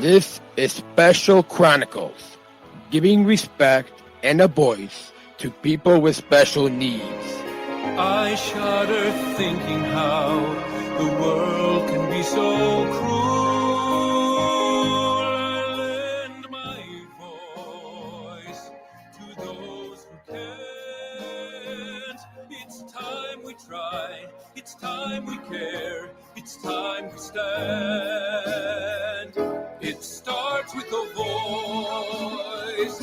This is Special Chronicles, giving respect and a voice to people with special needs. I shudder thinking how the world can be so cruel. I lend my voice to those who can't. It's time we try, it's time we care, it's time we stand. It starts with a voice.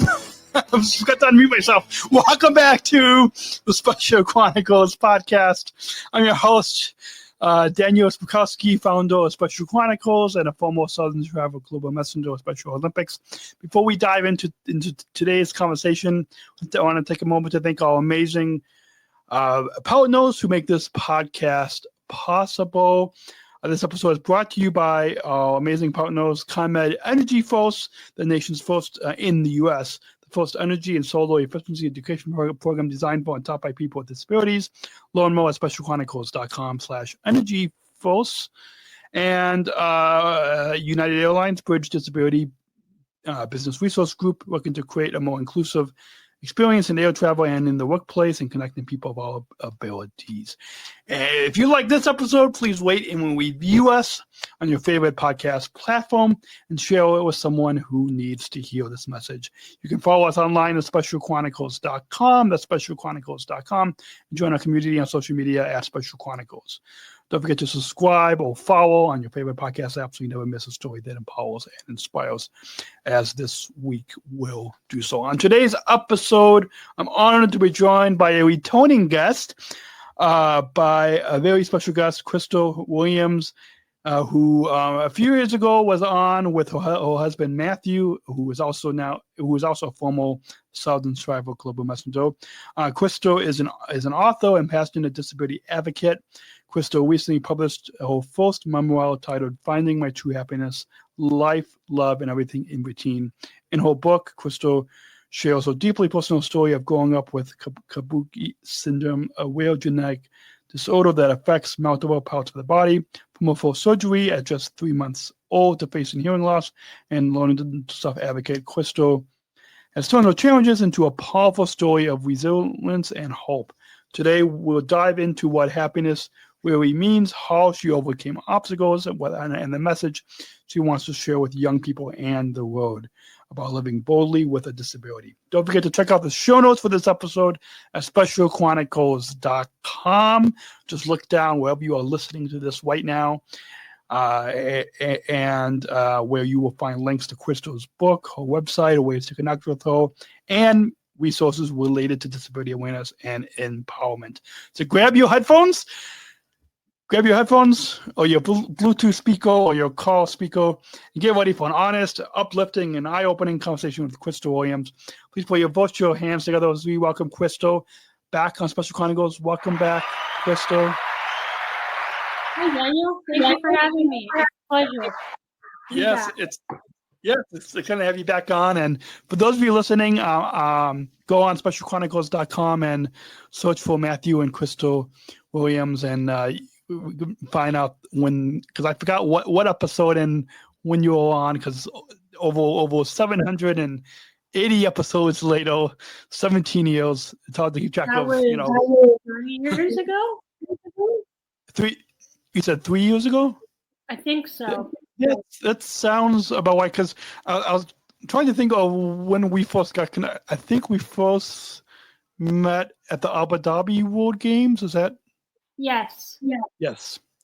I've just got to unmute myself. Welcome back to the Special Chronicles podcast. I'm your host, Daniel Smrokowski, founder of Special Chronicles and a former Southern Travel Global Messenger of Special Olympics. Before we dive into today's conversation, I want to take a moment to thank our amazing partners who make this podcast possible. This episode is brought to you by our amazing partners, ComEd Energy Force, the nation's first in the U.S., the first energy and solar efficiency education program designed for and taught by people with disabilities. Learn more at SpecialChronicles.com/energyforce. And United Airlines Bridge Disability Business Resource Group, working to create a more inclusive experience in air travel and in the workplace and connecting people of all abilities. And if you like this episode, please rate and review us on your favorite podcast platform and share it with someone who needs to hear this message. You can follow us online at SpecialChronicles.com. That's SpecialChronicles.com. And join our community on social media at Special Chronicles. Don't forget to subscribe or follow on your favorite podcast app so you never miss a story that empowers and inspires, as this week will do so. On today's episode, I'm honored to be joined by a returning guest, by a very special guest, Crystal Williams, who a few years ago was on with her husband Matthew, who is also a former Southern Travel Global Messenger. Crystal is an author and passionate disability advocate. Crystal recently published her first memoir titled "Finding My True Happiness: Life, Love, and Everything in Between." In her book, Crystal shares her deeply personal story of growing up with Kabuki Syndrome, a rare genetic disorder that affects multiple parts of the body, from her first surgery at just 3 months old to facing hearing loss and learning to self-advocate. Crystal has turned her challenges into a powerful story of resilience and hope. Today, we'll dive into what happiness really means, how she overcame obstacles, and the message she wants to share with young people and the world about living boldly with a disability. Don't forget to check out the show notes for this episode at SpecialChronicles.com. Just look down wherever you are listening to this right now, and where you will find links to Crystal's book, her website, ways to connect with her, and resources related to disability awareness and empowerment. So grab your headphones or your Bluetooth speaker or your car speaker and get ready for an honest, uplifting, and eye-opening conversation with Crystal Williams. Please put your virtual hands together as we welcome Crystal back on Special Chronicles. Welcome back, Crystal. Hi, Daniel. Thank you for having me. It's a pleasure. Yes, it's exciting to have you back on. And for those of you listening, go on SpecialChronicles.com and search for Matthew and Crystal Williams, and find out when, because I forgot what episode and when you were on, because over 780 episodes later, 17 years, it's hard to keep track of. 3 years ago. You said 3 years ago? I think so. Yeah, that sounds about right, because I was trying to think of when we first got connected. I think we first met at the Abu Dhabi World Games. Is that? Yes. Yeah.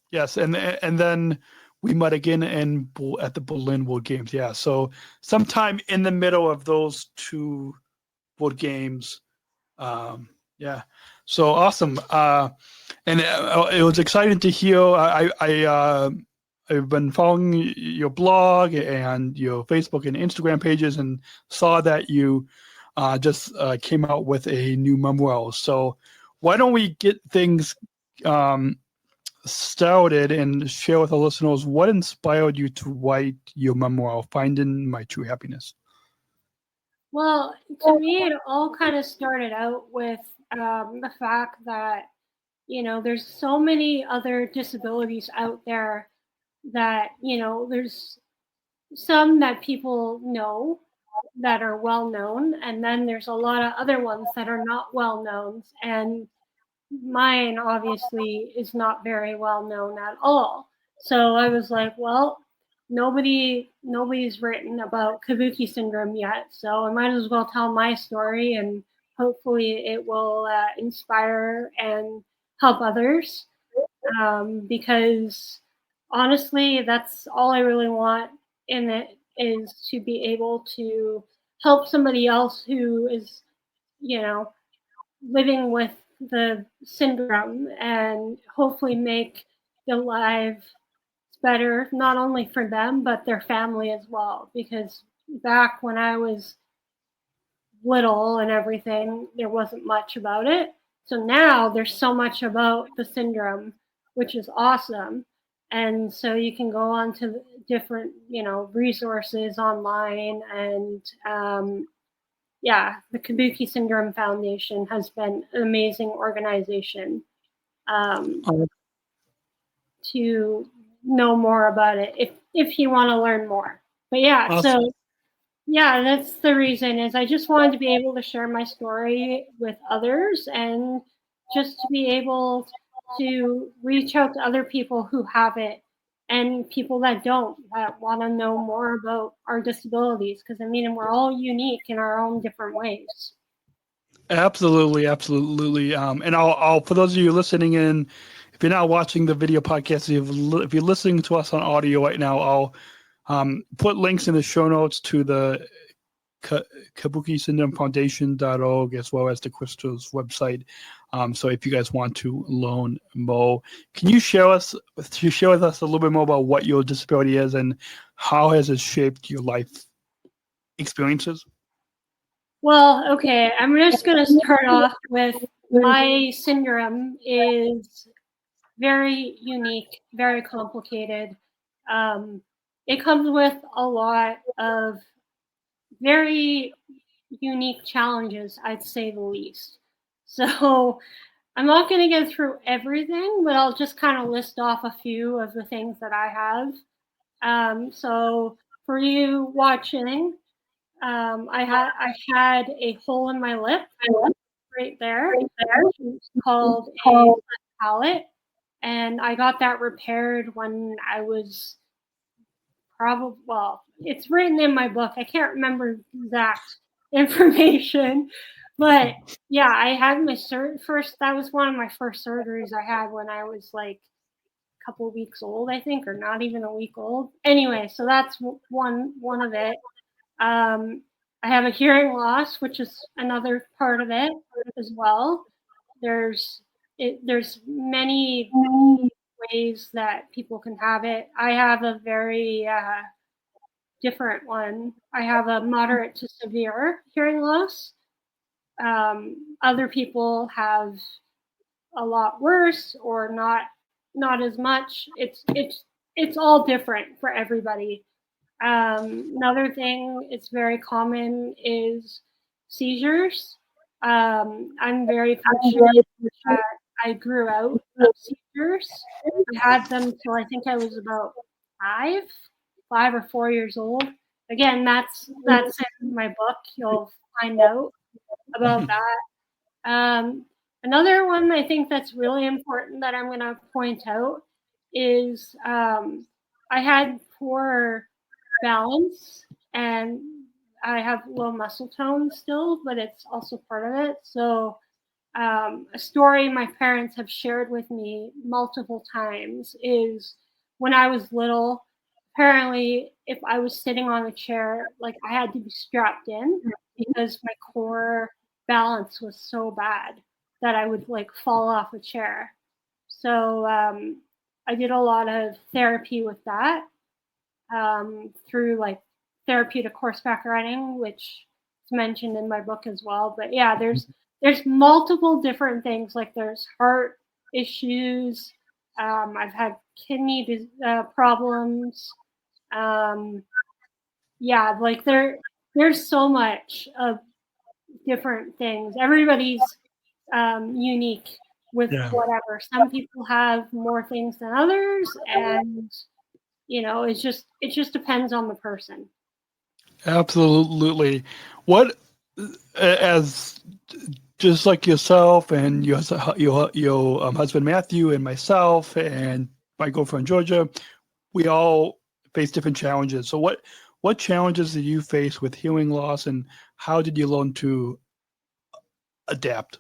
Yes, and then we met again at the Berlin World Games. Yeah, so sometime in the middle of those two World Games. Yeah, so awesome. And it was exciting to hear. I've been following your blog and your Facebook and Instagram pages, and saw that you just came out with a new memoir. So why don't we get things started and share with our listeners what inspired you to write your memoir, Finding My True Happiness? Well, to me, it all kind of started out with the fact that, there's so many other disabilities out there that, there's some that people know that are well known, and then there's a lot of other ones that are not well known. And mine obviously is not very well known at all. So I was like, well, nobody's written about Kabuki Syndrome yet, so I might as well tell my story, and hopefully it will inspire and help others. Because honestly, that's all I really want in it, is to be able to help somebody else who is, living with the syndrome, and hopefully make their lives better, not only for them, but their family as well. Because back when I was little and everything, there wasn't much about it. So now there's so much about the syndrome, which is awesome. And so you can go on to different, resources online. And the Kabuki Syndrome Foundation has been an amazing organization to know more about it if you want to learn more. But Awesome. that's the reason, is I just wanted to be able to share my story with others, and just to be able to reach out to other people who have it, and people that don't, that want to know more about our disabilities. Because we're all unique in our own different ways. Absolutely. And I'll for those of you listening in, if you're not watching the video podcast, if you're listening to us on audio right now, I'll put links in the show notes to the Kabuki Syndrome Foundation.org, as well as the Crystal's website. So if you guys want to learn more, can you share with us a little bit more about what your disability is and how has it shaped your life experiences? Well, okay, I'm just going to start off with my syndrome is very unique, very complicated. It comes with a lot of very unique challenges, I'd say the least. So I'm not going to get through everything, but I'll just kind of list off a few of the things that I have. So for you watching, I had a hole in my lip right there. It's called a palate, and I got that repaired when I was it's written in my book. I can't remember exact information, but yeah, I had my first. That was one of my first surgeries I had when I was like a couple of weeks old, I think, or not even a week old. Anyway, so that's one of it. I have a hearing loss, which is another part of it as well. There's many ways that people can have it. I have a very different one. I have a moderate to severe hearing loss. Other people have a lot worse, or not as much. It's all different for everybody. Another thing it's very common is seizures. I'm very fortunate that I grew out of seizures. I had them till I think I was about 5 or 4 years old. Again, that's in my book. You'll find out about that. Another one I think that's really important that I'm going to point out is I had poor balance, and I have low muscle tone still, but it's also part of it. So a story my parents have shared with me multiple times is when I was little, apparently if I was sitting on a chair, like I had to be strapped in because my core balance was so bad that I would like fall off a chair. So I did a lot of therapy with that, through like therapeutic horseback riding, which is mentioned in my book as well. But yeah, there's multiple different things. Like there's heart issues. I've had kidney problems. Yeah, like there's so much of different things. Everybody's unique with whatever. Some people have more things than others, and it just depends on the person. Absolutely. What, as just like yourself and your husband Matthew and myself and my girlfriend Georgia, we all face different challenges. So what challenges did you face with hearing loss, and how did you learn to adapt?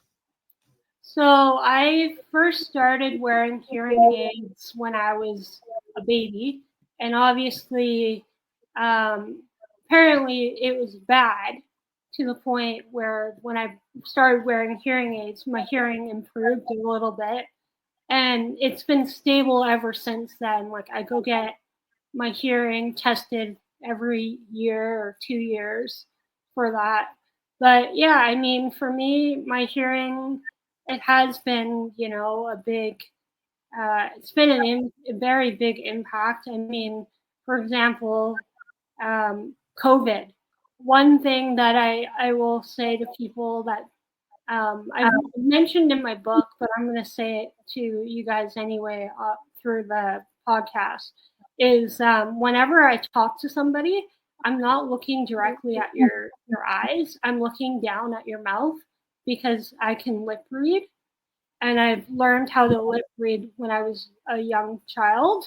So I first started wearing hearing aids when I was a baby, and obviously, apparently it was bad to the point where when I started wearing hearing aids, my hearing improved a little bit, and it's been stable ever since then. Like I go get my hearing tested every year or 2 years for that. But yeah, I mean, for me, my hearing, it has been, a big, it's been a very big impact. I mean, for example, COVID. One thing that I will say to people that I mentioned in my book, but I'm going to say it to you guys anyway through the podcast, is whenever I talk to somebody, I'm not looking directly at your eyes. I'm looking down at your mouth because I can lip read. And I've learned how to lip read when I was a young child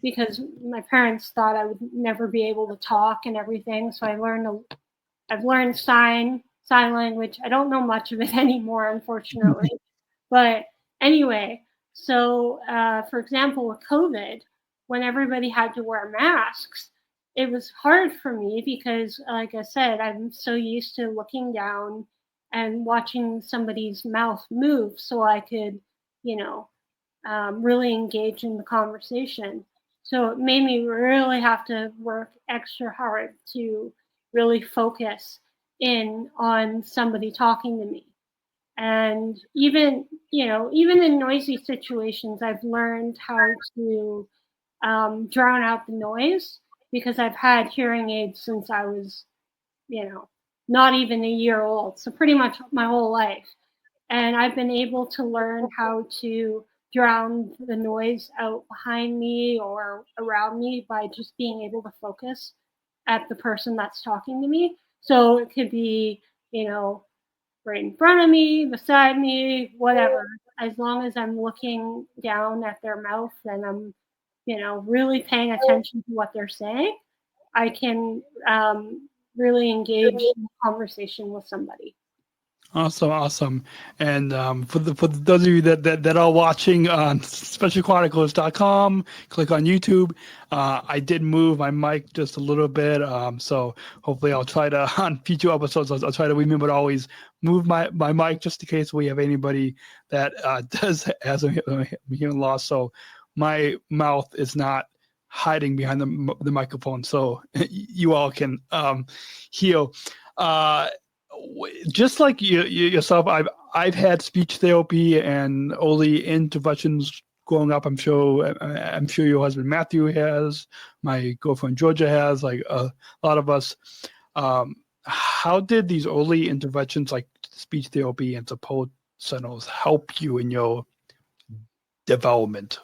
because my parents thought I would never be able to talk and everything. So I've learned sign language. I don't know much of it anymore, unfortunately. But anyway, so for example, with COVID, when everybody had to wear masks, it was hard for me because, like I said, I'm so used to looking down and watching somebody's mouth move so I could, really engage in the conversation. So it made me really have to work extra hard to really focus in on somebody talking to me. And even in noisy situations, I've learned how to drown out the noise because I've had hearing aids since I was, not even a year old. So pretty much my whole life. And I've been able to learn how to drown the noise out behind me or around me by just being able to focus at the person that's talking to me. So it could be, right in front of me, beside me, whatever. As long as I'm looking down at their mouth and I'm, really paying attention to what they're saying, I can really engage in a conversation with somebody. Awesome. And for those of you that are watching on SpecialChronicles.com, click on YouTube. I did move my mic just a little bit, so hopefully I'll try to on future episodes. I'll try to remember to always move my mic just in case we have anybody that has a hearing loss. So my mouth is not hiding behind the microphone, so you all can hear. Just like you yourself, I've had speech therapy and early interventions growing up. I'm sure your husband Matthew has, my girlfriend Georgia has, like a lot of us. How did these early interventions like speech therapy and support centers help you in your development?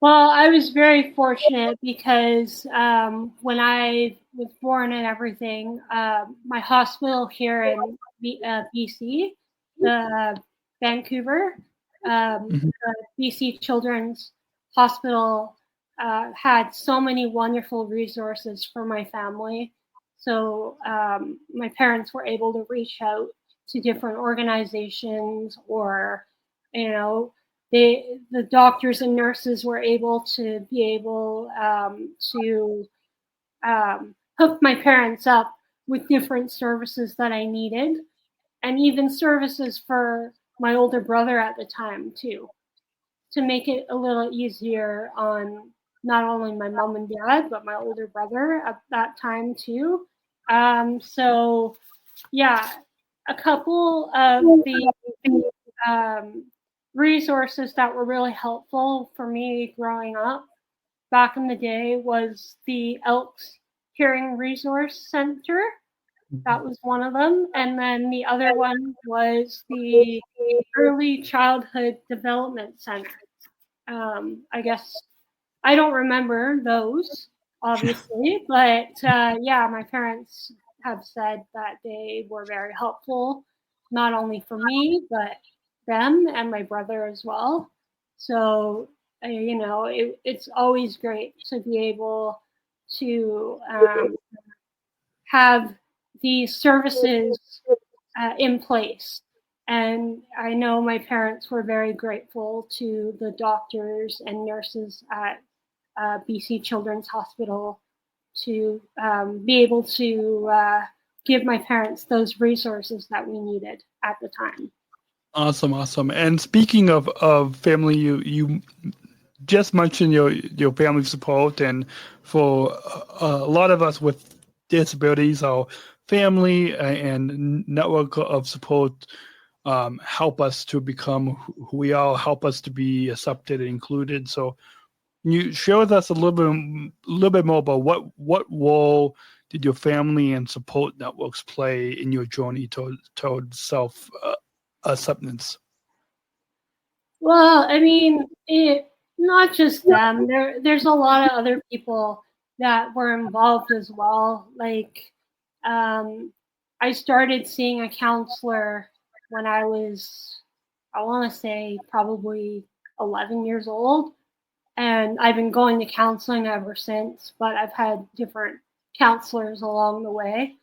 Well, I was very fortunate because when I was born and everything, my hospital here in BC, the Vancouver, the BC Children's Hospital, had so many wonderful resources for my family. So my parents were able to reach out to different organizations or, the doctors and nurses were able to hook my parents up with different services that I needed, and even services for my older brother at the time too, to make it a little easier on not only my mom and dad but my older brother at that time too. So yeah, a couple of the resources that were really helpful for me growing up back in the day was the Elks Hearing Resource Center. That was one of them. And then the other one was the Early Childhood Development Center. I guess I don't remember those, obviously, but yeah, my parents have said that they were very helpful, not only for me, but them and my brother as well. So, it's always great to be able to have these services in place. And I know my parents were very grateful to the doctors and nurses at BC Children's Hospital to be able to give my parents those resources that we needed at the time. Awesome. And speaking of family, you just mentioned your family support, and for a lot of us with disabilities, our family and network of support help us to become who we are, help us to be accepted and included. So can you share with us a little bit more about what role did your family and support networks play in your journey toward self acceptance? Well, I mean, not just them. There's a lot of other people that were involved as well. Like, I started seeing a counselor when I was, I want to say, probably 11 years old. And I've been going to counseling ever since, but I've had different counselors along the way.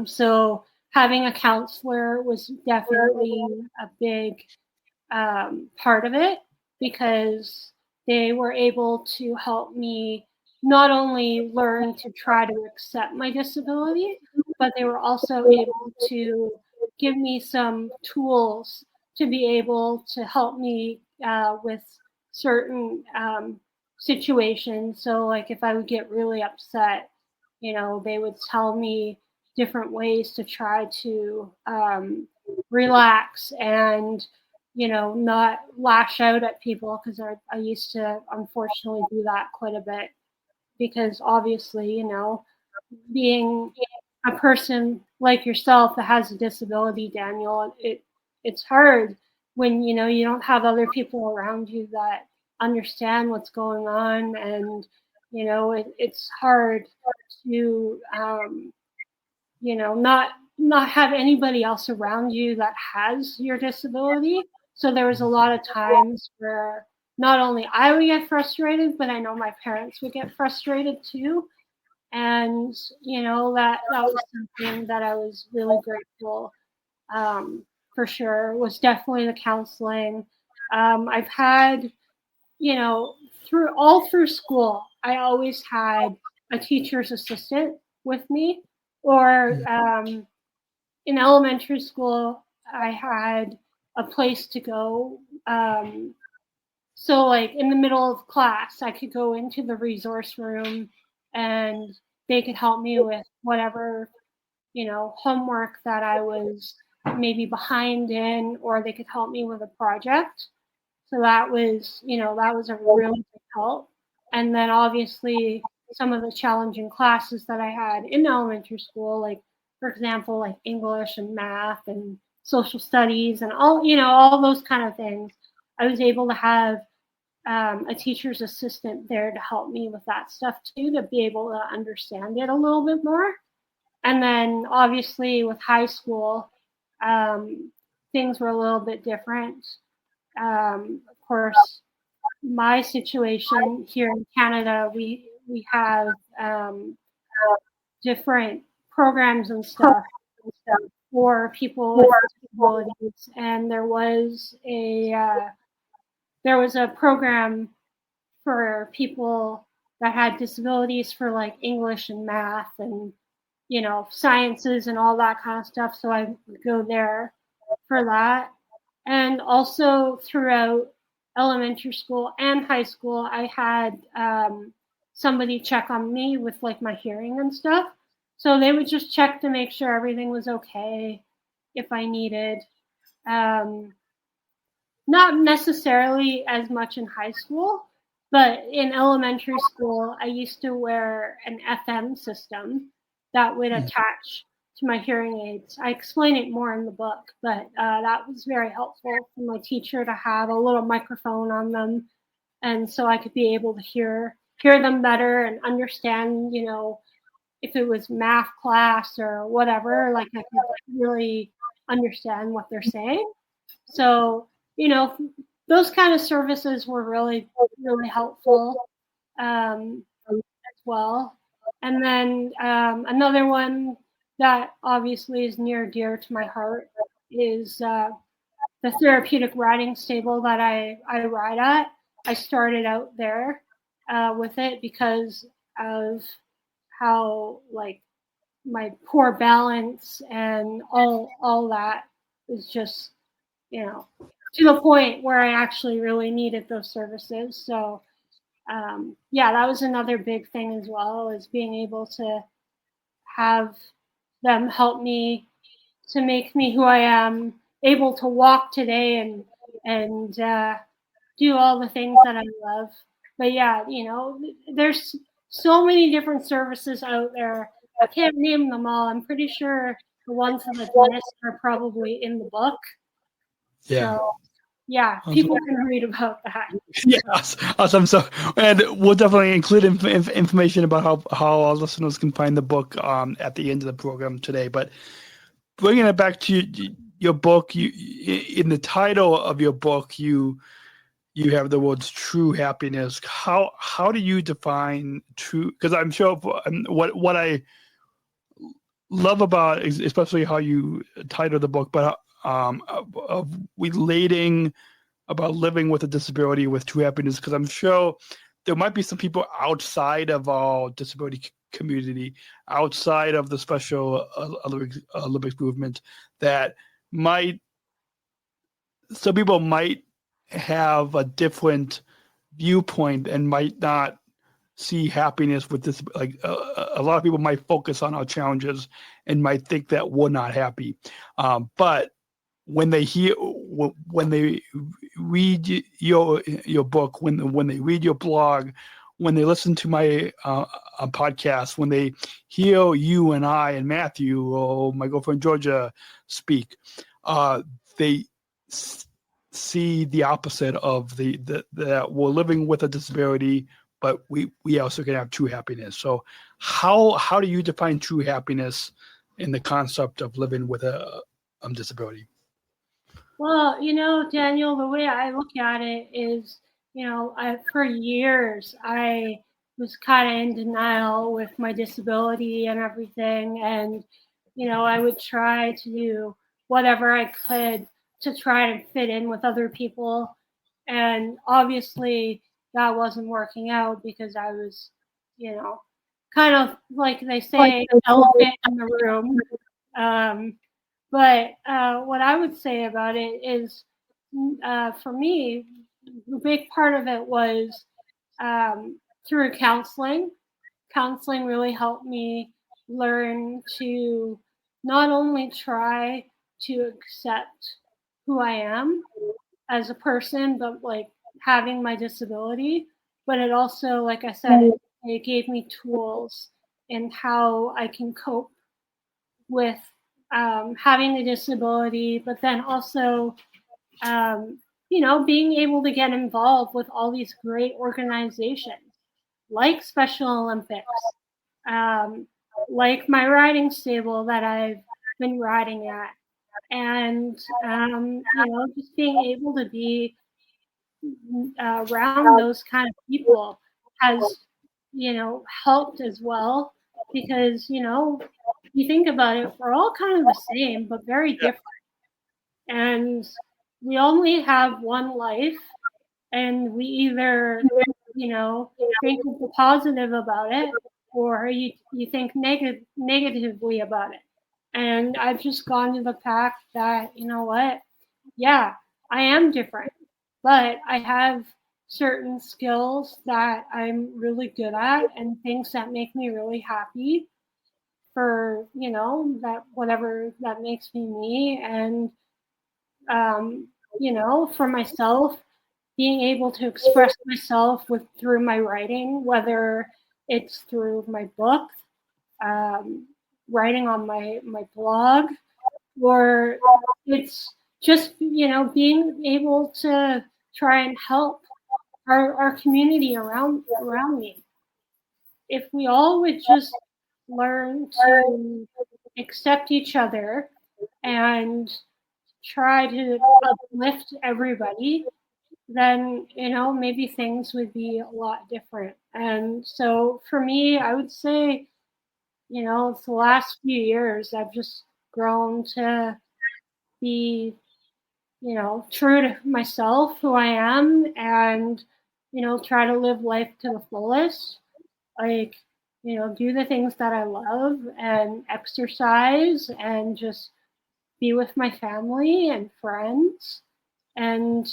So having a counselor was definitely a big part of it, because they were able to help me not only learn to try to accept my disability, but they were also able to give me some tools to be able to help me with certain situations. So, like, if I would get really upset, they would tell me different ways to try to relax and not lash out at people, because I used to unfortunately do that quite a bit, because obviously, being a person like yourself that has a disability, Daniel, it's hard when you don't have other people around you that understand what's going on, and it's hard to not have anybody else around you that has your disability. So there was a lot of times where not only I would get frustrated, but I know my parents would get frustrated too. And that was something that I was really grateful for sure. Was definitely the counseling. I've had, through school, I always had a teacher's assistant with me, or in elementary school, I had a place to go. So, like, in the middle of class, I could go into the resource room and they could help me with whatever, homework that I was maybe behind in, or they could help me with a project. So that was a really big help. And then obviously some of the challenging classes that I had in elementary school, like, for example, like English and math and social studies and all those kind of things, I was able to have a teacher's assistant there to help me with that stuff too, to be able to understand it a little bit more. And then obviously with high school, things were a little bit different. Of course, my situation here in Canada, we have different programs and stuff for people with disabilities, and there was a program for people that had disabilities for like English and math and sciences and all that kind of stuff. So I would go there for that. And also throughout elementary school and high school, I had somebody check on me with like my hearing and stuff. So they would just check to make sure everything was okay if I needed. Not necessarily as much in high school, but in elementary school, I used to wear an FM system that would attach to my hearing aids. I explain it more in the book, but that was very helpful for my teacher to have a little microphone on them and so I could be able to hear them better and understand, if it was math class or whatever, like I could really understand what they're saying. So, those kind of services were really, really helpful as well. And then another one that obviously is near dear to my heart is the therapeutic riding stable that I ride at. I started out there with it because of how, like, my poor balance and all that is just, to the point where I actually really needed those services. So that was another big thing as well, is being able to have them help me to make me who I am, able to walk today and do all the things that I love. But yeah, there's so many different services out there. I can't name them all. I'm pretty sure the ones that I've missed are probably in the book. Yeah. So, yeah, people can read about that. Yes, awesome. So, and we'll definitely include information about how our listeners can find the book at the end of the program today. But bringing it back to your book, in the title of your book, you have the words true happiness. How do you define true? Because I'm sure what I love about, especially how you title the book, but of relating about living with a disability with true happiness, because I'm sure there might be some people outside of our disability community, outside of the Special Olympics movement, that some people might have a different viewpoint and might not see happiness with this. Like a lot of people might focus on our challenges and might think that we're not happy, but when they read your book, when they read your blog, when they listen to my podcast, when they hear you and I and Matthew or my girlfriend Georgia speak, they see the opposite of that we're living with a disability, but we also can have true happiness. So how do you define true happiness in the concept of living with a disability? Well, Daniel, the way I look at it is, for years I was kind of in denial with my disability and everything. And, I would try to do whatever I could to try to fit in with other people. And obviously that wasn't working out because I was, kind of, like they say, an elephant in the room. But what I would say about it is, for me, a big part of it was through counseling. Counseling really helped me learn to not only try to accept who I am as a person, but like having my disability. But it also, like I said, it gave me tools in how I can cope with having a disability, but then also, being able to get involved with all these great organizations like Special Olympics, like my riding stable that I've been riding at, and, just being able to be around those kind of people has, helped as well, because, you think about it, we're all kind of the same, but very different. And we only have one life, and we either, think of the positive about it, or you think negatively about it. And I've just gone to the fact that, what? Yeah, I am different, but I have certain skills that I'm really good at and things that make me really happy for, that whatever that makes me. And, for myself, being able to express myself through my writing, whether it's through my book, writing on my blog, or it's just, being able to try and help our community around me. If we all would just learn to accept each other and try to uplift everybody, then, maybe things would be a lot different. And so for me, I would say, the last few years, I've just grown to be, true to myself, who I am, and, try to live life to the fullest. Like, do the things that I love and exercise and just be with my family and friends and,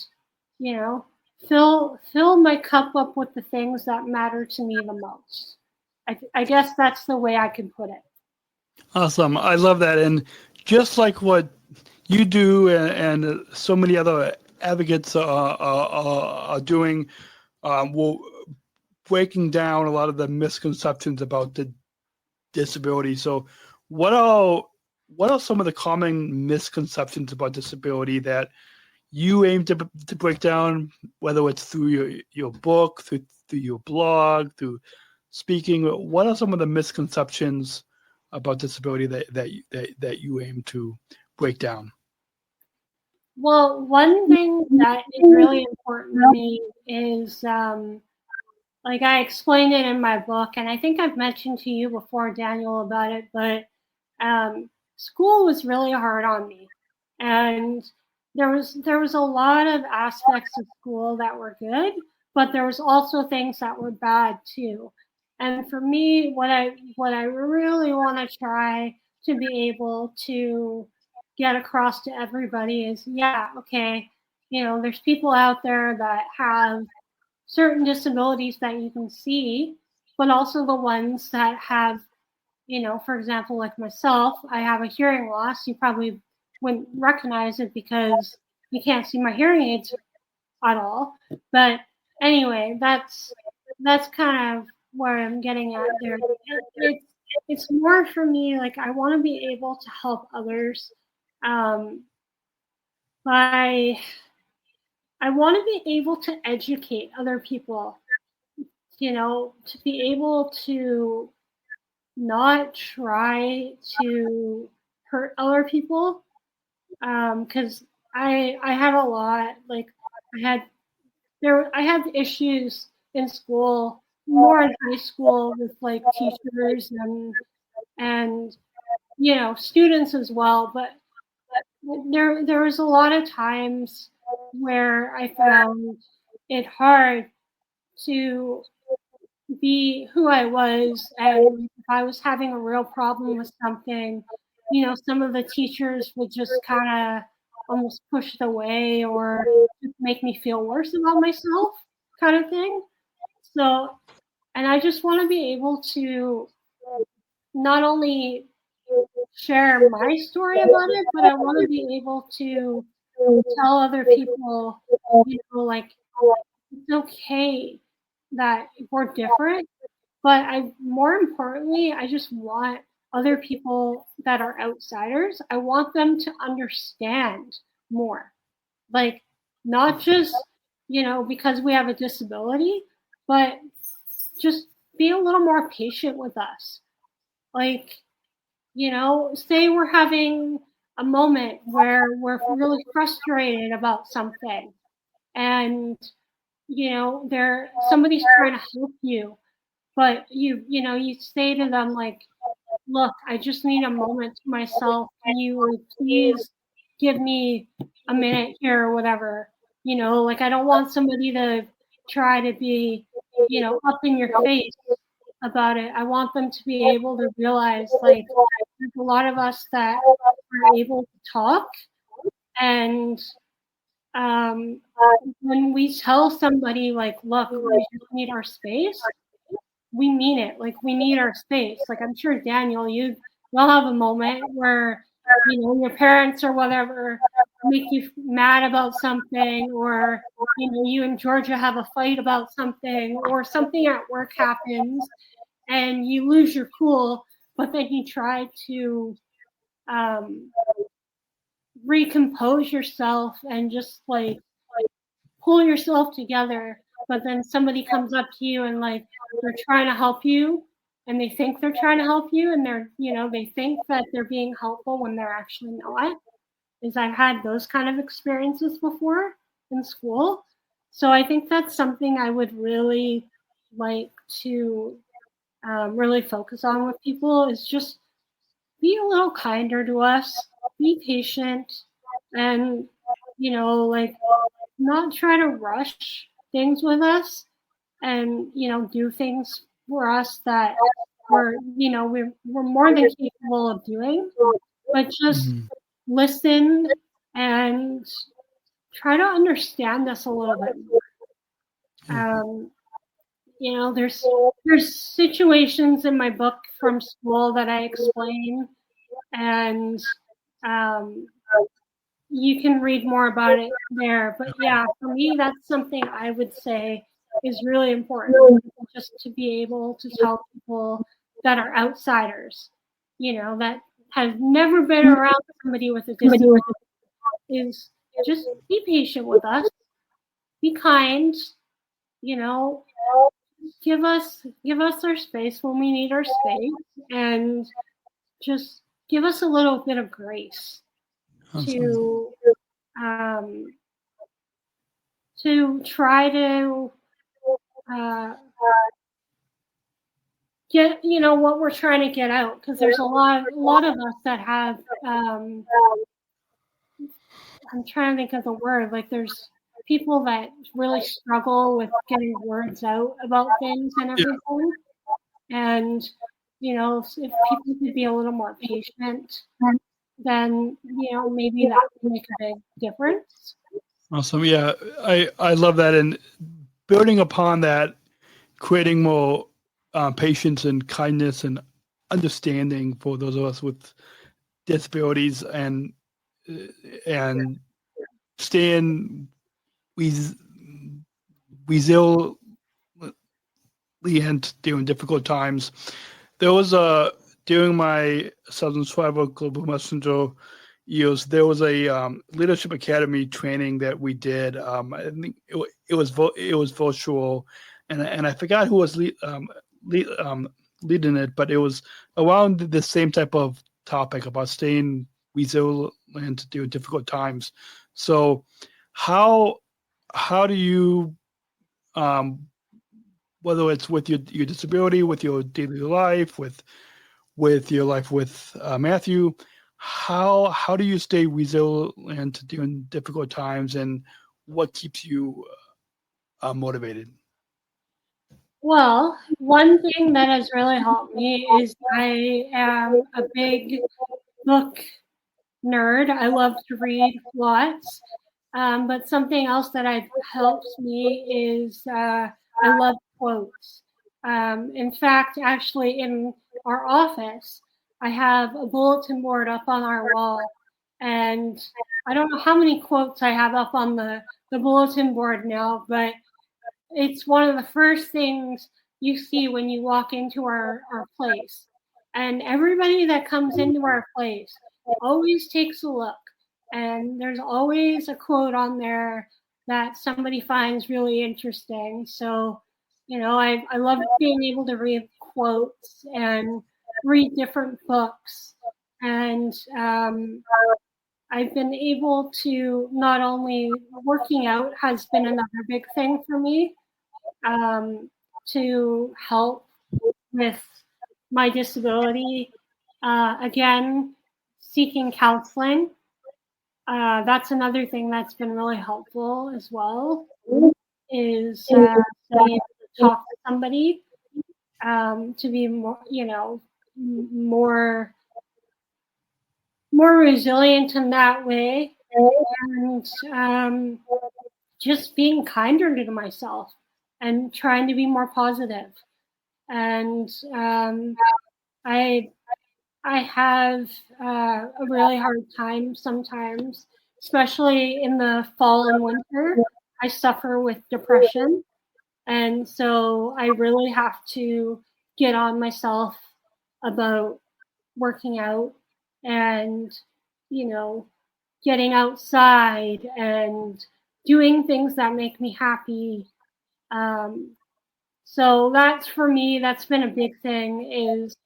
fill my cup up with the things that matter to me the most. I guess that's the way I can put it. Awesome. I love that. And just like what you do and so many other advocates are doing, we're breaking down a lot of the misconceptions about the disability. So what are some of the common misconceptions about disability that you aim to break down, whether it's through your book, through your blog, through speaking? What are some of the misconceptions about disability that you aim to break down? Well, one thing that is really important to me is, like I explained it in my book, and I think I've mentioned to you before, Daniel, about it, but school was really hard on me. And there was a lot of aspects of school that were good, but there was also things that were bad too. And for me, what I really want to try to be able to get across to everybody is, yeah, okay, there's people out there that have certain disabilities that you can see, but also the ones that have, for example, like myself, I have a hearing loss. You probably wouldn't recognize it because you can't see my hearing aids at all. But anyway, that's kind of where I'm getting at there. It's more for me, like I want to be able to help others by I want to be able to educate other people, to be able to not try to hurt other people. Because I had a lot, like I had issues in school, more in high school with like teachers and students as well. But there was a lot of times where I found it hard to be who I was, and if I was having a real problem with something, some of the teachers would just kind of almost push it away or just make me feel worse about myself, kind of thing. So, and I just want to be able to not only share my story about it, but I want to be able to tell other people, like it's okay that we're different, but more importantly, I just want other people that are outsiders, I want them to understand more. Like not just, because we have a disability, but just be a little more patient with us. Like, say we're having a moment where we're really frustrated about something and somebody's trying to help you, but you say to them like, look, I just need a moment to myself. Can you please give me a minute here or whatever? Like I don't want somebody to try to be, up in your face about it. I want them to be able to realize like there's a lot of us that are able to talk, and when we tell somebody like, look, we just need our space, we mean it. Like we need our space. Like I'm sure Daniel, will have a moment where your parents or whatever make you mad about something, or you and Georgia have a fight about something, or something at work happens and you lose your cool, but then you try to recompose yourself and just like pull yourself together but then somebody comes up to you and like they're trying to help you and they think they're trying to help you and they're, they think that they're being helpful when they're actually not. Is I've had those kind of experiences before in school. So I think that's something I would really like to really focus on with people is just be a little kinder to us, be patient, and, like not try to rush things with us and, do things for us that we're more than capable of doing, but just listen and try to understand us a little bit more. There's situations in my book from school that I explain, and you can read more about it there. But yeah, for me, that's something I would say is really important, just to be able to tell people that are outsiders, that have never been around somebody with a disability, is just be patient with us, be kind, give us our space when we need our space, and just give us a little bit of grace to try to get what we're trying to get out, because there's a lot of us that have I'm trying to think of the word, like there's people that really struggle with getting words out about things and everything. And if people could be a little more patient, then maybe that would make a big difference. Awesome. Yeah, I love that. And building upon that, creating more patience and kindness and understanding for those of us with disabilities, and staying resilient during difficult times. There was during my Southern Survival Global Messenger years, there was a leadership academy training that we did. I think it was virtual, and I forgot who was leading it, but it was around the same type of topic about staying resilient during difficult times. So, how do you, whether it's with your disability, with your daily life, with your life with Matthew, how do you stay resilient during difficult times, and what keeps you motivated? Well, one thing that has really helped me is I am a big book nerd. I love to read lots. But something else that helps me is I love quotes. In fact, actually, in our office, I have a bulletin board up on our wall, and I don't know how many quotes I have up on the bulletin board now, but it's one of the first things you see when you walk into our place. And everybody that comes into our place always takes a look. And there's always a quote on there that somebody finds really interesting. So, I love being able to read quotes and read different books. And I've been able to, not only working out has been another big thing for me, to help with my disability. Again, seeking counseling. That's another thing that's been really helpful as well, is being able to talk to somebody, to be more resilient in that way, and just being kinder to myself and trying to be more positive. And I have a really hard time sometimes, especially in the fall and winter. I suffer with depression, and so I really have to get on myself about working out and, getting outside and doing things that make me happy, So that's, for me, that's been a big thing, is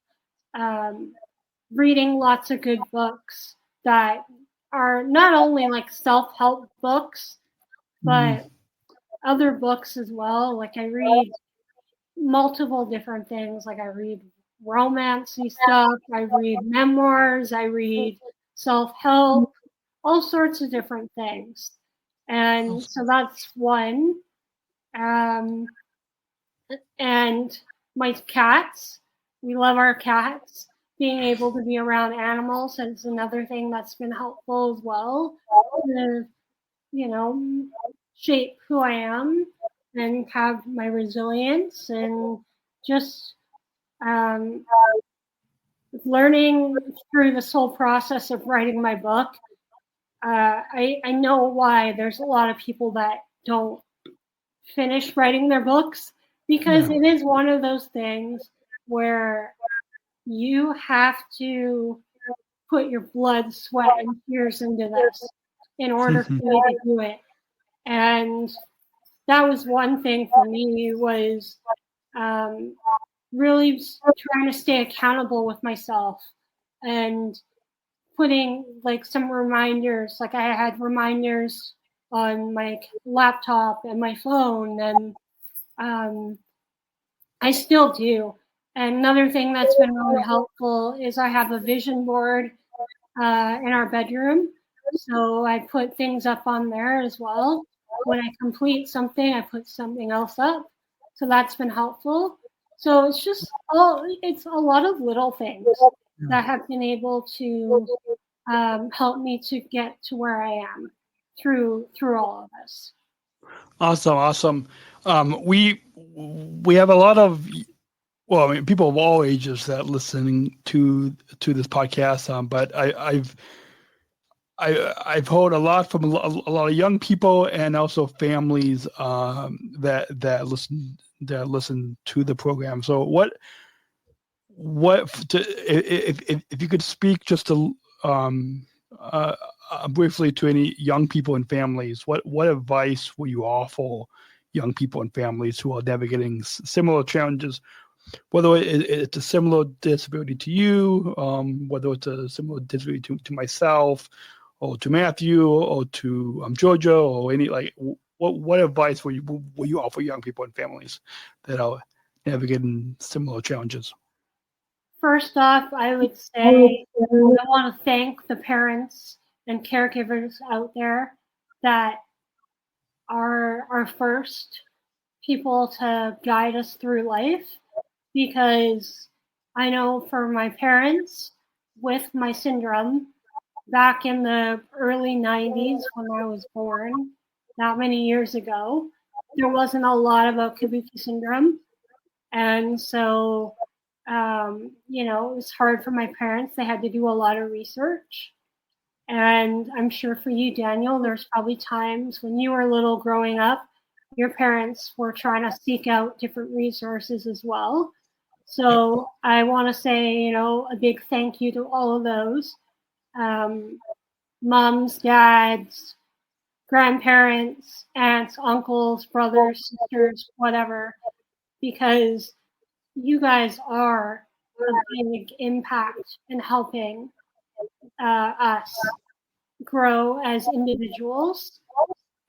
reading lots of good books that are not only like self-help books, but other books as well. Like, I read multiple different things. Like, I read romancy stuff, I read memoirs, I read self-help, all sorts of different things. And so that's one. And my cats, we love our cats. Being able to be around animals is another thing that's been helpful as well, to, shape who I am and have my resilience, and just learning through this whole process of writing my book. I know why there's a lot of people that don't finish writing their books, because it is one of those things where you have to put your blood, sweat, and tears into this in order for you to do it. And that was one thing for me, was really trying to stay accountable with myself, and putting like some reminders. Like, I had reminders on my laptop and my phone, and I still do. And another thing that's been really helpful is I have a vision board in our bedroom. So I put things up on there as well. When I complete something, I put something else up. So that's been helpful. So it's just it's a lot of little things that have been able to help me to get to where I am through all of this. Awesome. We have a lot of, people of all ages that listening to this podcast. But I've heard a lot from a lot of young people, and also families that listen to the program. So if you could speak just to briefly to any young people and families, what advice will you offer young people and families who are navigating similar challenges, whether it's a similar disability to you, whether it's a similar disability to myself, or to Matthew, or to Georgia, or any, like, what advice will you offer young people and families that are navigating similar challenges? First off, I would say I want to thank the parents and caregivers out there that are our first people to guide us through life, because I know for my parents with my syndrome, back in the early 90s when I was born, that many years ago, there wasn't a lot about Kabuki Syndrome. And so, it was hard for my parents. They had to do a lot of research. And I'm sure for you, Daniel, there's probably times when you were little growing up, your parents were trying to seek out different resources as well. So I want to say, a big thank you to all of those. Moms, dads, grandparents, aunts, uncles, brothers, sisters, whatever, because you guys are a big impact in helping us grow as individuals.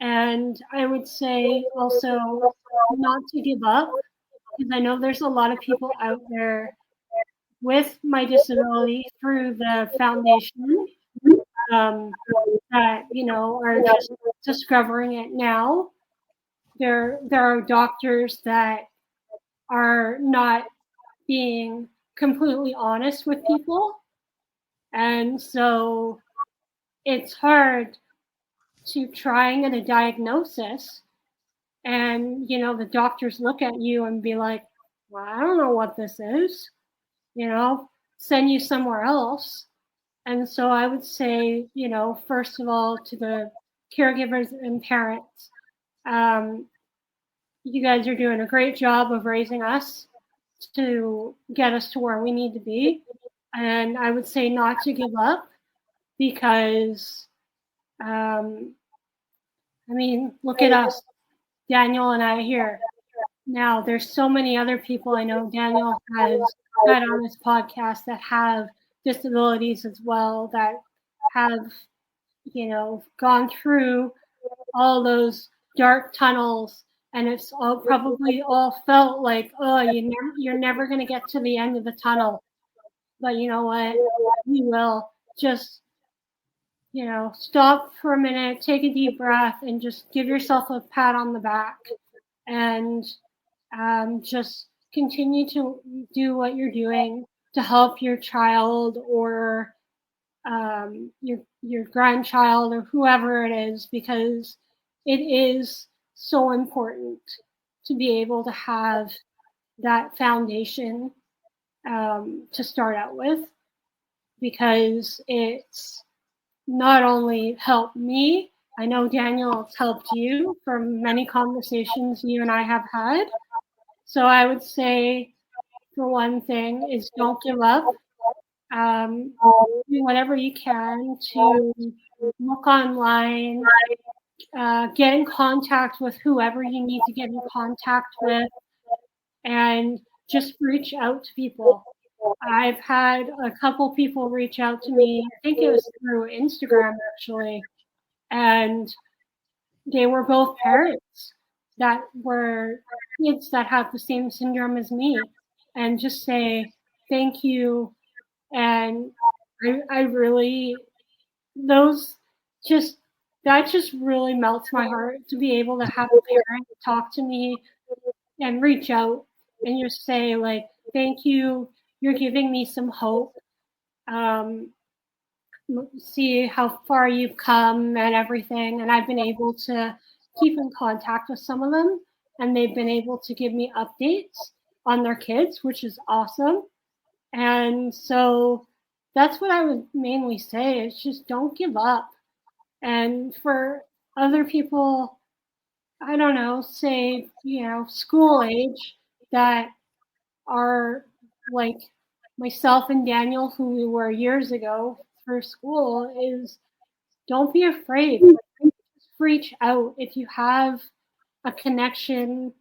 And I would say also not to give up, because I know there's a lot of people out there with my disability through the foundation that are just discovering it now. There are doctors that are not being completely honest with people, and so it's hard to try and get a diagnosis, and the doctors look at you and be like, well, I don't know what this is, send you somewhere else. And so I would say, first of all, to the caregivers and parents, you guys are doing a great job of raising us to get us to where we need to be. And I would say not to give up, because, look at us, Daniel and I here. Now, there's so many other people I know Daniel has had on this podcast that have disabilities as well, that have, gone through all those dark tunnels, and it's all probably all felt like, oh, you're never going to get to the end of the tunnel. But you know what? You will. Just, stop for a minute, take a deep breath, and just give yourself a pat on the back. And just continue to do what you're doing to help your child or your grandchild or whoever it is, because it is so important to be able to have that foundation to start out with, because it's not only helped me, I know Daniel, it's helped you from many conversations you and I have had. So I would say, for one thing, is don't give up. Do whatever you can to look online, get in contact with whoever you need to get in contact with, and just reach out to people. I've had a couple people reach out to me. I think it was through Instagram, actually, and they were both parents that were kids that have the same syndrome as me, and just say thank you. And I really, that just really melts my heart to be able to have a parent talk to me and reach out and just say, like, thank you, you're giving me some hope. See how far you've come and everything. And I've been able to keep in contact with some of them, and they've been able to give me updates on their kids, which is awesome. And so that's what I would mainly say, is just don't give up. And for other people, I don't know, say, school age, that are like myself and Daniel, who we were years ago through school, is don't be afraid. Just reach out. If you have a connection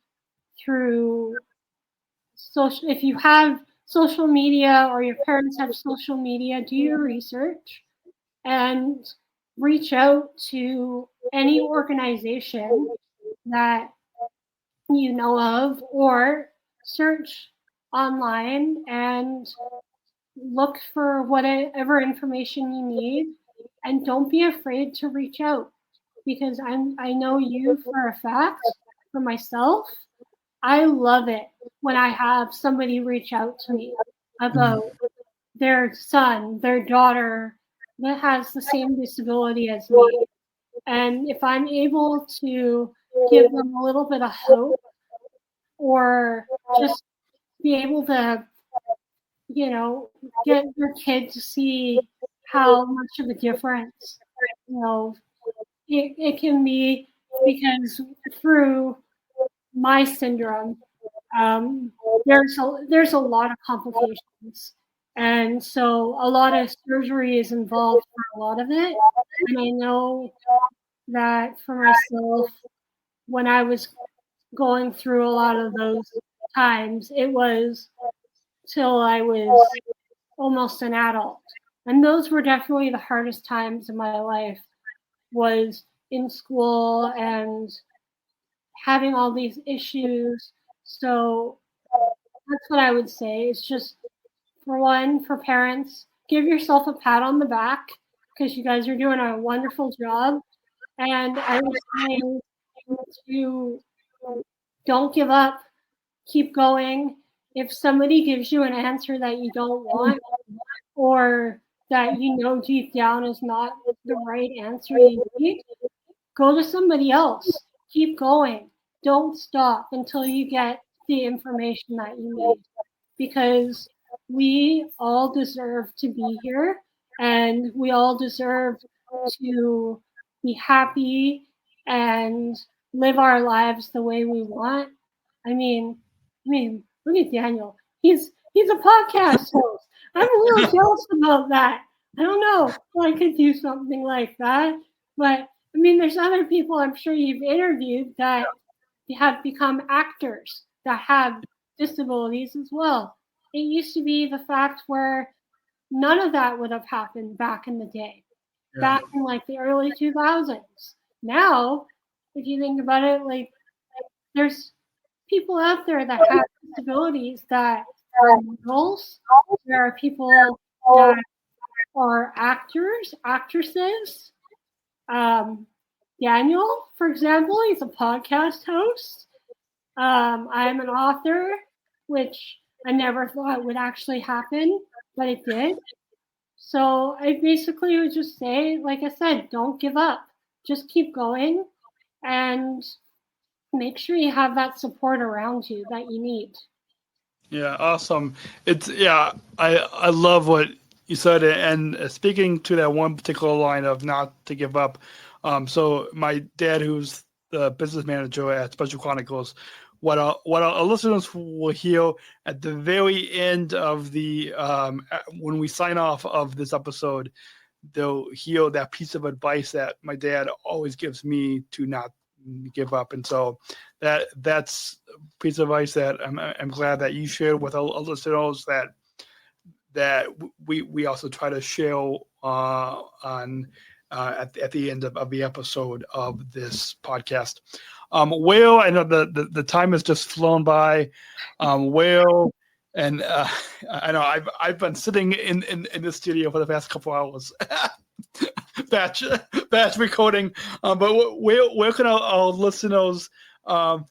through if you have social media, or your parents have social media, do your research and reach out to any organization that you know of, or search online and look for whatever information you need, and don't be afraid to reach out, because I know you for a fact. For myself, I love it when I have somebody reach out to me about their son, their daughter that has the same disability as me. And if I'm able to give them a little bit of hope, or just be able to, get your kid to see how much of a difference, it can be, because through my syndrome, there's a lot of complications, and so a lot of surgery is involved for a lot of it. And I know that for myself, when I was going through a lot of those times, it was till I was almost an adult, and those were definitely the hardest times in my life, was in school and having all these issues. So that's what I would say. It's just, for parents, give yourself a pat on the back, because you guys are doing a wonderful job. And I would say to don't give up, keep going. If somebody gives you an answer that you don't want, or that deep down is not the right answer you need, go to somebody else. Keep going. Don't stop until you get the information that you need, because we all deserve to be here, and we all deserve to be happy and live our lives the way we want. I mean, look at Daniel. He's a podcast host. I'm a little jealous about that. I don't know if I could do something like that, but there's other people I'm sure you've interviewed that have become actors, that have disabilities as well. It used to be the fact where none of that would have happened back in the day, back in like the early 2000s. Now, if you think about it, like there's people out there that have disabilities that are models. There are people that are actors, actresses. Daniel, for example, he's a podcast host. I'm an author, which I never thought would actually happen, but it did. So I basically would just say, like I said, don't give up. Just keep going and make sure you have that support around you that you need. Yeah, awesome. I love what you said, and speaking to that one particular line of not to give up. So my dad, who's the business manager at Special Chronicles, what our listeners will hear at the very end of the when we sign off of this episode, they'll hear that piece of advice that my dad always gives me to not give up. And so that's a piece of advice that I'm glad that you shared with our listeners, that we also try to share on at the end of the episode of this podcast. Will, I know the time has just flown by. Will, and I know I've been sitting in the studio for the past couple hours. batch recording. But where can our listeners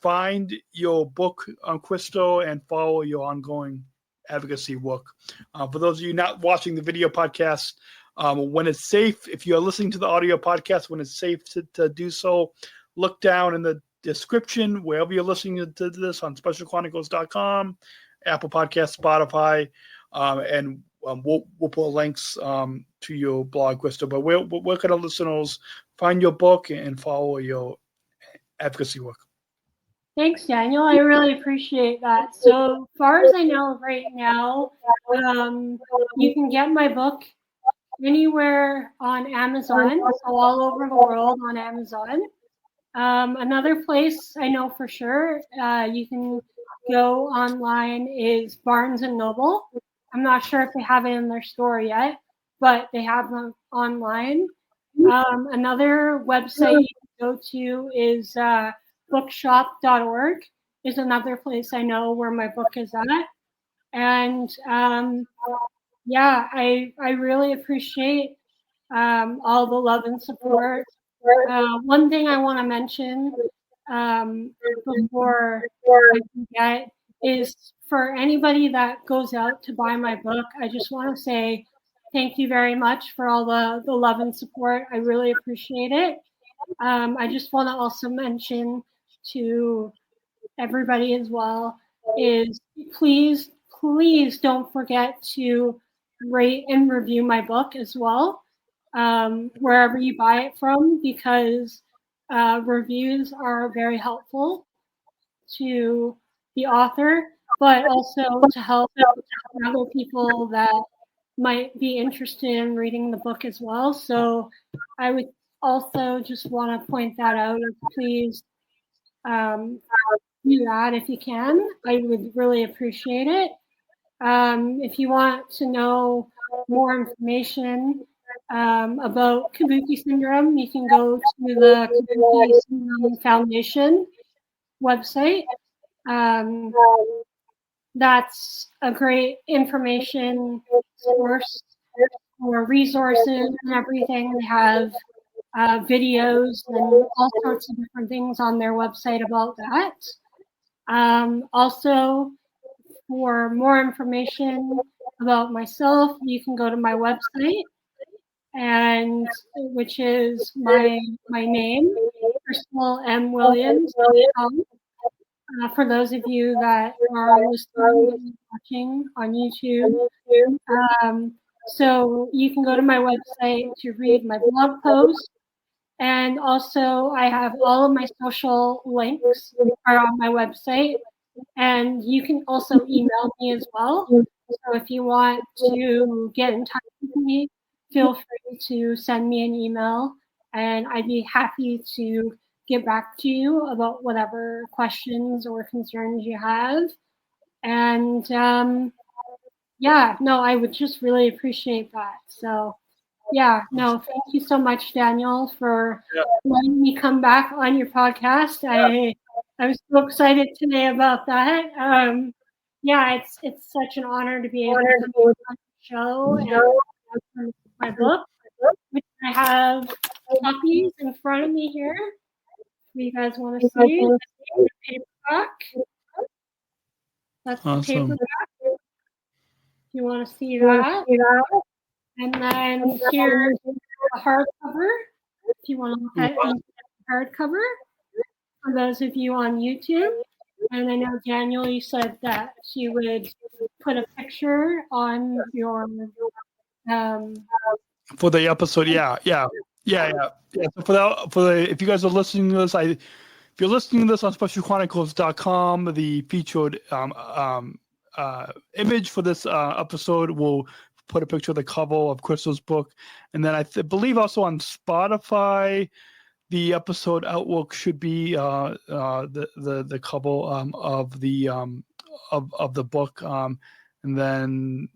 find your book, Crystal, and follow your ongoing advocacy work? For those of you not watching the video podcast, when it's safe, if you're listening to the audio podcast, when it's safe to do so, look down in the description wherever you're listening to this on SpecialChronicles.com, Apple Podcasts, Spotify, and we'll put links to your blog, Crystal. But where can our listeners find your book and follow your advocacy work? Thanks, Daniel. I really appreciate that. So far as I know right now, you can get my book anywhere on Amazon, so all over the world on Amazon. Another place I know for sure you can go online is Barnes & Noble. I'm not sure if they have it in their store yet, but they have them online. Another website you can go to is bookshop.org is another place I know where my book is at. And yeah, I really appreciate all the love and support. One thing I want to mention before I forget is for anybody that goes out to buy my book, I just want to say thank you very much for all the love and support. I really appreciate it. I just want to also mention to everybody as well is please don't forget to rate and review my book as well, wherever you buy it from, because reviews are very helpful to the author, but also to help other people that might be interested in reading the book as well. So I would also just want to point that out. Please do that if you can. I would really appreciate it. If you want to know more information about Kabuki Syndrome, you can go to the Kabuki Syndrome Foundation website. That's a great information source for resources and everything. They have videos and all sorts of different things on their website about that. Also, for more information about myself, you can go to my website, and which is my name, Crystal M. Williams. For those of you that are listening and watching on YouTube, so you can go to my website to read my blog post. And also, I have all of my social links are on my website. And you can also email me as well. So if you want to get in touch with me, feel free to send me an email, and I'd be happy to get back to you about whatever questions or concerns you have. And yeah, no, I would just really appreciate that. So yeah, no, thank you so much, Daniel, for letting me come back on your podcast. I was so excited today about that. Yeah, it's such an honor to be able to come on the show and my book, which I have copies in front of me here. If you guys want to see the paperback, that's the paperback. If you want to see that, and then here's the hardcover. If you want to look at the hardcover, for those of you on YouTube. And I know, Daniel, you said that you would put a picture on your for the episode. Yeah. So if you guys are listening to this, if you're listening to this on SpecialChronicles.com, the featured image for this episode will put a picture of the cover of Crystal's book, and then I believe also on Spotify, the episode outlook should be the cover of the book, and then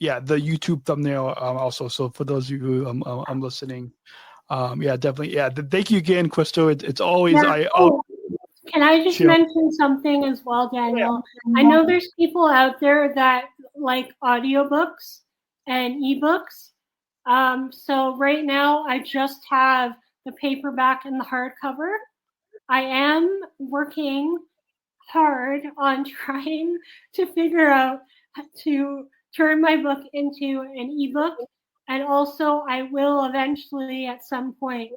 the YouTube thumbnail also. So for those of you who I'm listening, definitely, thank you again, Crystal. It's always Can I just mention something as well, Daniel? I know there's people out there that like audiobooks and ebooks. So right now I just have the paperback and the hardcover. I am working hard on trying to figure out how to turn my book into an ebook. And also I will eventually at some point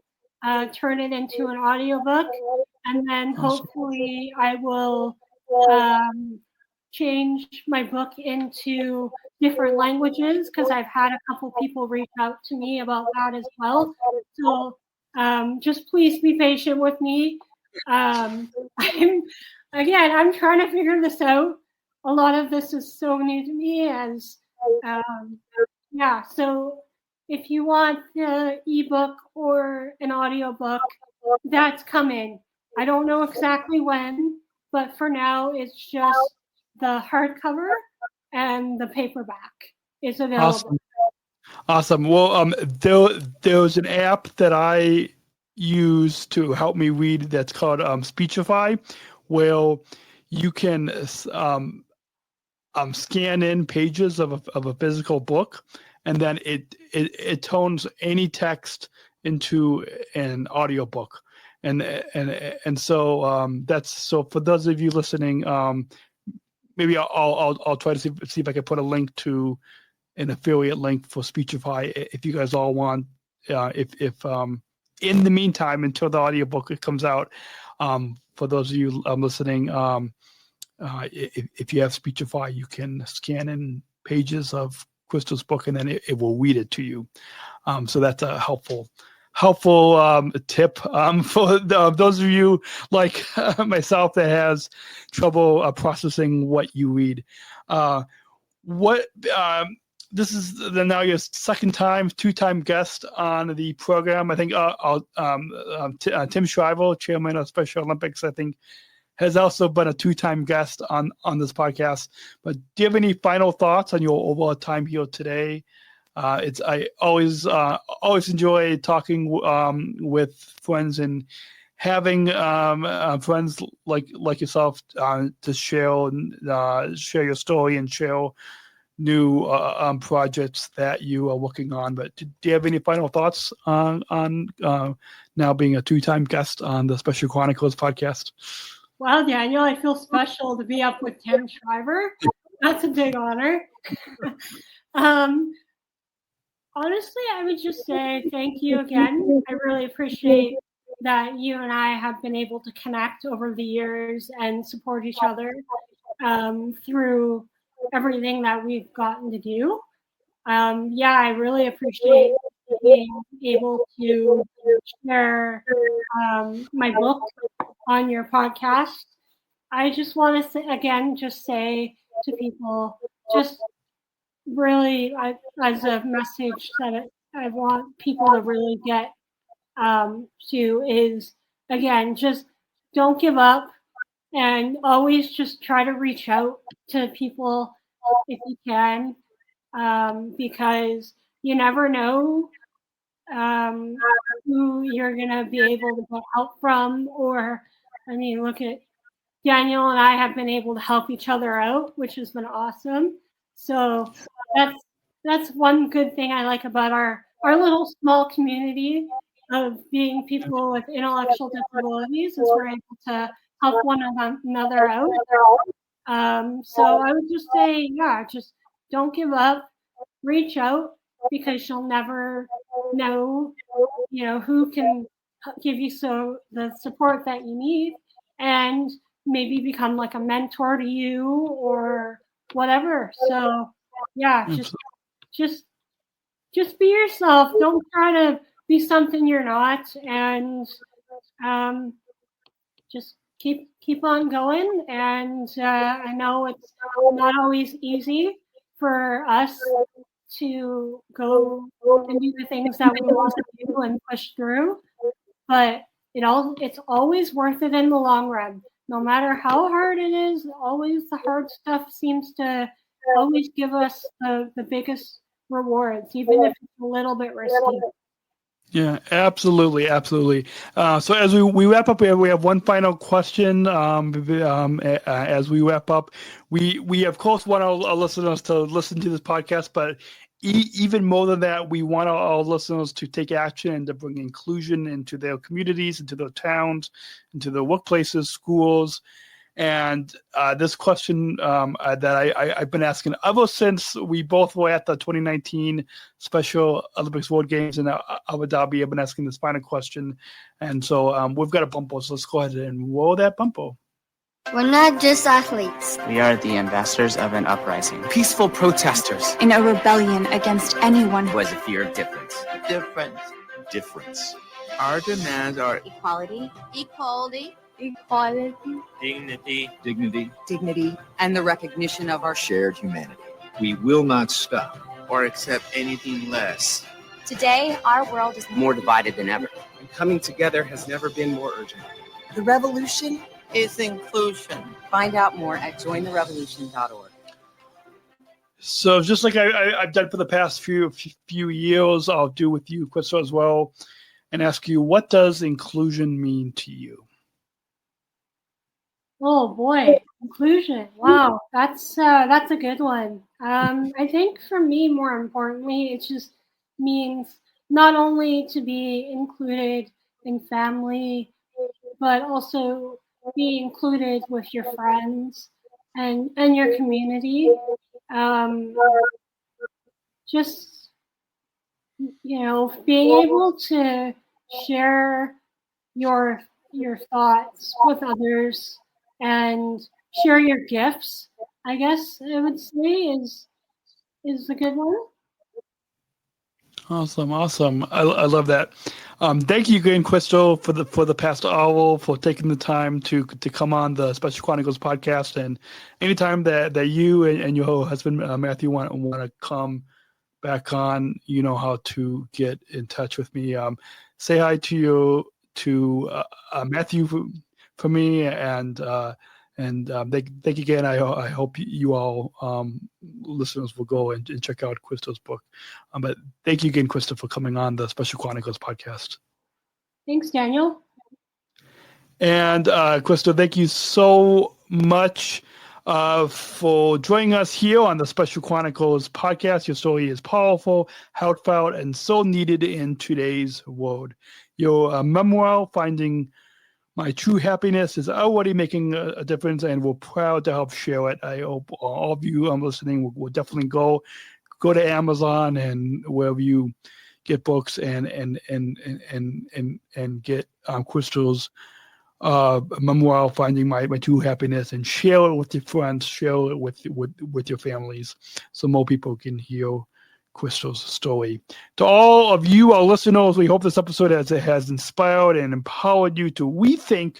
turn it into an audiobook. And then hopefully I will change my book into different languages, because I've had a couple people reach out to me about that as well. So just please be patient with me. I'm trying to figure this out. A lot of this is so new to me, so if you want the ebook or an audiobook, that's coming. I don't know exactly when, but for now it's just the hardcover and the paperback is available. Awesome. Well, there's an app that I use to help me read that's called Speechify, where you can scan in pages of a physical book, and then it tones any text into an audiobook. And so that's so for those of you listening, maybe I'll try to see if I can put a link to an affiliate link for Speechify if you guys all want. If in the meantime, until the audiobook comes out, for those of you listening, if you have Speechify, you can scan in pages of Crystal's book, and then it will read it to you. So that's a helpful tip for those of you like myself that has trouble processing what you read. This is now your two-time guest on the program. I think Tim Shriver, chairman of Special Olympics, I think, has also been a two-time guest on this podcast. But do you have any final thoughts on your overall time here today? I always enjoy talking with friends and having friends like yourself to share your story and share new projects that you are working on. But do you have any final thoughts on now being a two-time guest on the Special Chronicles podcast? Wow, Daniel, I feel special to be up with Tim Shriver. That's a big honor. Honestly, I would just say thank you again. I really appreciate that you and I have been able to connect over the years and support each other through everything that we've gotten to do. I really appreciate being able to share my book on your podcast. I just want to say to people, just really as a message that I want people to really get to is, again, just don't give up and always just try to reach out to people if you can, because you never know who you're going to be able to get help from. Or, I mean, look at Daniel and I have been able to help each other out, which has been awesome. So that's one good thing I like about our little small community of being people with intellectual disabilities, is we're able to help one another out. So I would just say, yeah, just don't give up, reach out, because you'll never know, who can give you the support that you need, and maybe become like a mentor to you or whatever. So yeah, just be yourself. Don't try to be something you're not, and just keep on going. And I know it's not always easy for us to go and do the things that we want to do and push through, but it's always worth it in the long run. No matter how hard it is, always the hard stuff seems to always give us the biggest rewards, even if it's a little bit risky. Yeah, absolutely. So as we wrap up, we have one final question. As we wrap up, we of course want our listeners to listen to this podcast, but even more than that, we want our listeners to take action and to bring inclusion into their communities, into their towns, into their workplaces, schools. And this question that I've been asking ever since we both were at the 2019 Special Olympics World Games in Abu Dhabi, I've been asking this final question. And so we've got a bumper, so let's go ahead and roll that bumper. We're not just athletes. We are the ambassadors of an uprising. Peaceful protesters. In a rebellion against anyone who has a fear of difference. Difference. Our demands are equality. Dignity. And the recognition of our shared humanity. We will not stop or accept anything less. Today, our world is more divided than ever. And coming together has never been more urgent. The revolution is inclusion. Find out more at jointherevolution.org. So just like I've done for the past few years, I'll do with you, Crystal, as well, and ask you, what does inclusion mean to you? Oh boy, inclusion. Wow, that's a good one. I think for me, more importantly, it just means not only to be included in family, but also be included with your friends and your community. Just, being able to share your thoughts with others and share your gifts, I guess I would say is a good one. Awesome. I love that. Thank you again, Crystal, for the past hour, for taking the time to come on the Special Chronicles podcast. And anytime that you and your husband Matthew want to come back on, you know how to get in touch with me. Say hi to Matthew for me, and thank you again. I hope you all listeners will go and check out Crystal's book. But thank you again, Crystal, for coming on the Special Chronicles podcast. Thanks, Daniel. And Crystal, thank you so much for joining us here on the Special Chronicles podcast. Your story is powerful, heartfelt, and so needed in today's world. Your memoir, Finding My True Happiness, is already making a difference, and we're proud to help share it. I hope all of you listening will definitely go to Amazon and wherever you get books and get Crystal's memoir, Finding My True Happiness, and share it with your friends, share it with your families, so more people can hear Crystal's story. To all of you, our listeners, we hope this episode has inspired and empowered you to rethink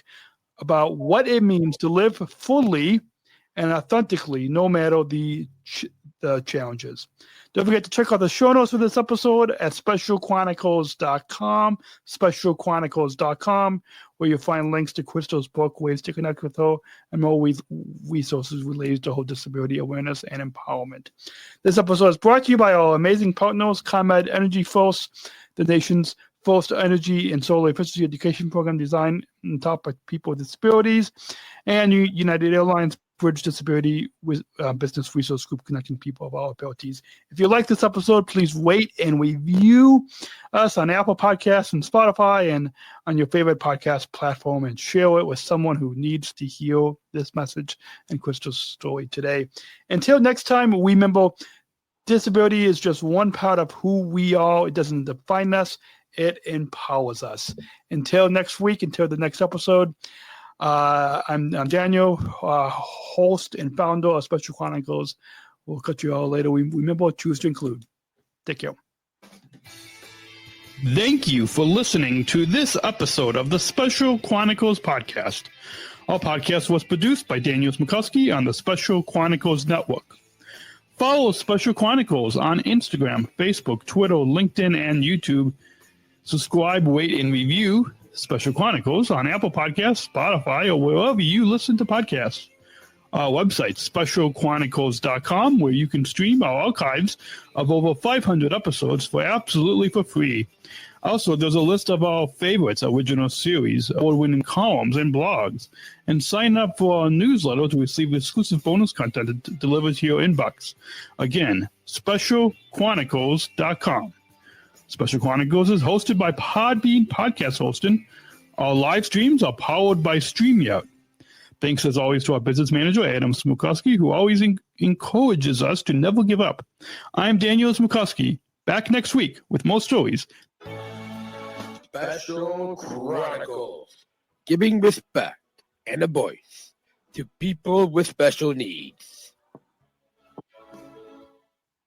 about what it means to live fully and authentically, no matter the challenges. Don't forget to check out the show notes for this episode at SpecialChronicles.com, SpecialChronicles.com, where you'll find links to Crystal's book, Ways to Connect with Her, and more resources related to whole disability awareness and empowerment. This episode is brought to you by our amazing partners, ComEd Energy First, the nation's first energy and solar efficiency education program designed and taught by people with disabilities, and United Airlines Bridge Disability with Business Resource Group, connecting people of all abilities. If you like this episode, please rate and review us on Apple Podcasts and Spotify and on your favorite podcast platform, and share it with someone who needs to hear this message and Crystal's story today. Until next time, remember, disability is just one part of who we are. It doesn't define us. It empowers us. Until next week, until the next episode, I'm Daniel, host and founder of Special Chronicles. We'll catch you all later. Remember, choose to include. Take care. Thank you for listening to this episode of the Special Chronicles podcast. Our podcast was produced by Daniel Smrokowski on the Special Chronicles Network. Follow Special Chronicles on Instagram, Facebook, Twitter, LinkedIn, and YouTube. Subscribe, rate, and review Special Chronicles on Apple Podcasts, Spotify, or wherever you listen to podcasts. Our website, SpecialChronicles.com, where you can stream our archives of over 500 episodes absolutely for free. Also, there's a list of our favorites, original series, award-winning columns, and blogs. And sign up for our newsletter to receive exclusive bonus content delivered to your inbox. Again, SpecialChronicles.com. Special Chronicles is hosted by Podbean Podcast Hosting. Our live streams are powered by StreamYard. Thanks as always to our business manager, Adam Smrokowski, who always encourages us to never give up. I'm Daniel Smrokowski, back next week with more stories. Special Chronicles, giving respect and a voice to people with special needs.